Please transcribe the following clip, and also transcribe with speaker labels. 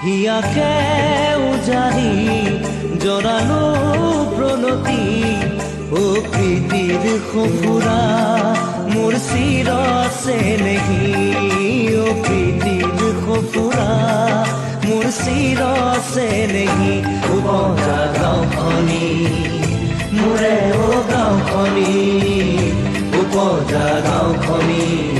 Speaker 1: হিয়াকে উজাহি জৰালো প্ৰণতি ও প্ৰীতিৰ সফুৰা মোৰ চিৰ চেনেহী ও প্ৰীতিৰ সফুৰা মোৰ চিৰ চেনেহী উপজা গাঁওখনি মোৰে ও গাঁওখনি উপজা গাঁওখনি